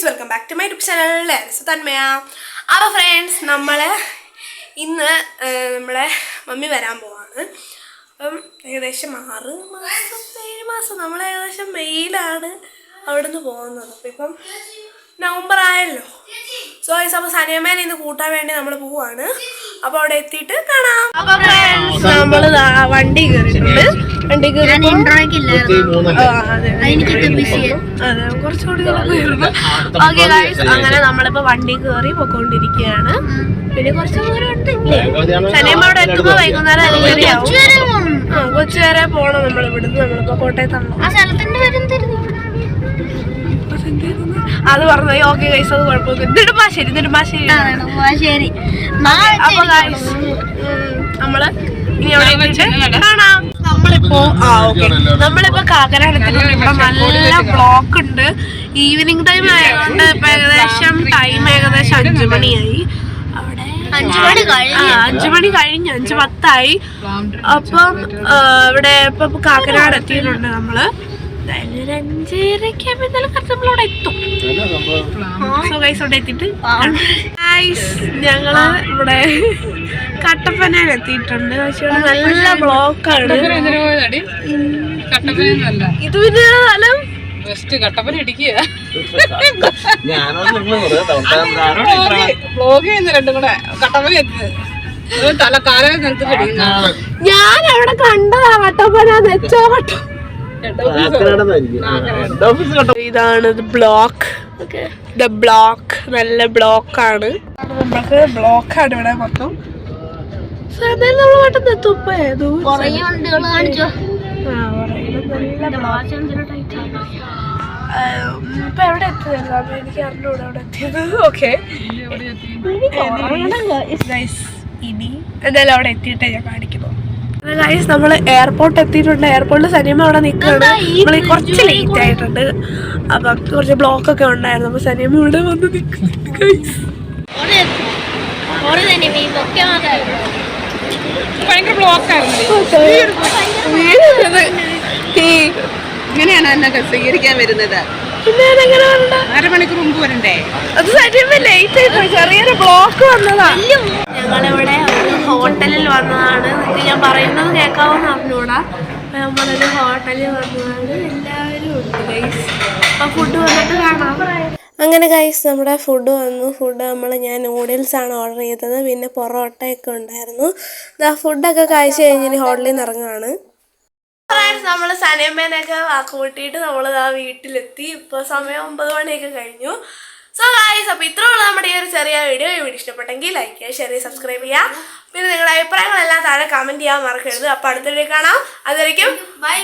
Welcome back to my YouTube channel Thanmaya. അപ്പോൾ friends, നമ്മൾ ഇന്ന് നമ്മളെ മമ്മി വരാൻ പോവാണ്. അപ്പം ഏകദേശം 6 മാസം 7 മാസം നമ്മൾ ഏകദേശം മെയ്യിലാണ് അവിടെ നിന്ന് പോകുന്നത്. അപ്പം ഇപ്പം നവംബർ ആയല്ലോ. സോ അപ്പോൾ സനിയമ്മേനെ ഇന്ന് കൂട്ടാൻ വേണ്ടി നമ്മൾ പോവാണ്. അപ്പോൾ അവിടെ എത്തിയിട്ട് കാണാം. അപ്പോൾ ഫ്രണ്ട്സ്, നമ്മൾ വണ്ടി കയറിയിട്ടുണ്ട്. വണ്ടി കയറി കുറച്ചുകൂടി ഓക്കെ ഗൈസ്. അങ്ങനെ നമ്മളിപ്പോ വണ്ടി കയറി പോയിക്കൊണ്ടിരിക്കുകയാണ്. പിന്നെ കുറച്ച് ദൂരം ഉണ്ടെങ്കിലേ സനിയമ്മ അവിടെ എത്തുമ്പോ വൈകുന്നേരം കൊച്ചു വരെ പോണം. നമ്മൾ ഇവിടുന്ന് നമ്മളിപ്പോ കോട്ടയത്താണല്ലോ. അത് പറഞ്ഞു. ഓക്കെ ഗൈസ്, അത് കുഴപ്പമൊന്നും. നെടുമ്പാശ്ശേരി അപ്പൊ ഗൈസ് നമ്മള് ഇനി അവിടെ കാണാം. നമ്മളിപ്പോ കാക്കനാടെത്തിയിട്ടുണ്ട്. ഇവിടെ നല്ല ബ്ലോക്ക് ഉണ്ട്. ഈവനിങ് ടൈം ആയതുകൊണ്ട് ഇപ്പൊ ഏകദേശം 5 മണിയായി. അവിടെ 5 മണി കഴിഞ്ഞ് 5:10 അപ്പം ഇവിടെ ഇപ്പൊ കാക്കനാട് എത്തിയിട്ടുണ്ട്. നമ്മള് ഒരു 5:30 നമ്മളവിടെ എത്തും. സോ ഗൈസ്, അവിടെ എത്തിയിട്ട് ഞങ്ങള് ഇവിടെ കട്ടപ്പനയിൽ എത്തിയിട്ടുണ്ട്. പക്ഷെ നല്ല ബ്ലോക്കാണ്. ഇത് പിന്നെ സ്ഥലം കട്ടപ്പന ഇടിക്കുക. ഞാൻ അവിടെ കണ്ടതാ കട്ടപ്പന. ഇതാണ് ബ്ലോക്ക്. നല്ല ബ്ലോക്കാണ്. നമുക്ക് ബ്ലോക്കാണ് ഇവിടെ മൊത്തം. നമ്മൾ പെട്ടെന്ന് എത്തും. ഇപ്പൊ എവിടെ എത്തിയതല്ല, എനിക്ക് അറിഞ്ഞൂടെ അവിടെ എത്തിയത്. ഓക്കെ, ഇനി എന്തായാലും അവിടെ എത്തിയിട്ടേ ഞാൻ കാണിക്കുന്നു. ഗൈസ്, നമ്മൾ എയർപോർട്ട് എത്തിയിട്ടുണ്ട്. എയർപോർട്ടിൽ സനിയമ്മ അവിടെ നിൽക്കുകയാണ്. നമ്മൾ കുറച്ച് ലേറ്റ് ആയിട്ടുണ്ട്. അപ്പം കുറച്ച് ബ്ലോക്ക് ഒക്കെ ഉണ്ടായിരുന്നു. അപ്പൊ സനിയമ്മ ഇവിടെ വന്ന് നിൽക്കുന്നുണ്ട്. ഗൈസ്, ഭയങ്കര ബ്ലോക്കായിരുന്നു. ഇങ്ങനെയാണ് എന്നെ സ്വീകരിക്കാൻ വരുന്നത്. അരമണിക്കൂർ മുമ്പ് വരണ്ടേ? അത് സനിയമ്മ ലേറ്റ് ആയി പോയി. ചെറിയൊരു ബ്ലോക്ക് വന്നതാ. ഞങ്ങളിവിടെ ഒരു ഹോട്ടലിൽ വന്നതാണ്. നിങ്ങൾക്ക് ഞാൻ പറയുന്നത് കേൾക്കാമെന്ന് അറിഞ്ഞൂടാ. നമ്മളൊരു ഹോട്ടലിൽ വന്നതാണ്. എല്ലാവരും ഉണ്ട് ഗൈസ്. അപ്പോൾ ഫുഡ് വന്നിട്ട് കാണാം. അങ്ങനെ ഗൈസ്, നമ്മുടെ ഫുഡ് വന്നു. ഞാൻ നൂഡിൽസാണ് ഓർഡർ ചെയ്തത്. പിന്നെ പൊറോട്ടയൊക്കെ ഉണ്ടായിരുന്നു. ഫുഡൊക്കെ കഴിച്ച് കഴിഞ്ഞ് ഹോട്ടലിൽ നിന്ന് ഇറങ്ങുകയാണ്. നമ്മൾ സനിയമ്മേനൊക്കെ കൂട്ടിയിട്ട് നമ്മൾ വീട്ടിലെത്തി. ഇപ്പോൾ സമയം 9 മണിയൊക്കെ കഴിഞ്ഞു. സോ ഗൈസ്, അപ്പോൾ ഇത്രയുള്ള നമ്മുടെ ഈ ഒരു ചെറിയ വീഡിയോ ഇഷ്ടപ്പെട്ടെങ്കിൽ ലൈക്ക് ചെയ്യുക, ഷെയർ ചെയ്യുക, സബ്സ്ക്രൈബ് ചെയ്യുക. പിന്നെ നിങ്ങളുടെ അഭിപ്രായങ്ങളെല്ലാം താഴെ കമൻറ്റ് ചെയ്യാൻ മറക്കരുത്. അപ്പോൾ അടുത്ത വീഡിയോ കാണാം. അതുവരയ്ക്കും ബൈ.